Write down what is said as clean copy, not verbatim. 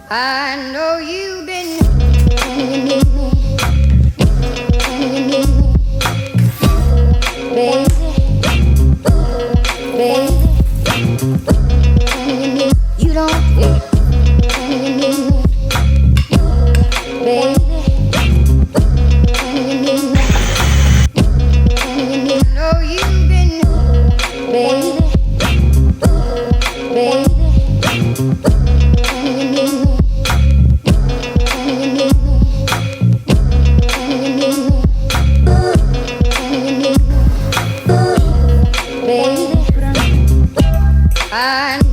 I know you've been. Can you need me? Can you need me? Baby, baby. Can you need? You don't. Can you need me? Baby, can you need me? Can you need? I know you've been. Baby, baby. Can you need me? Can you need me? Can you need me? Can you need me? Baby, I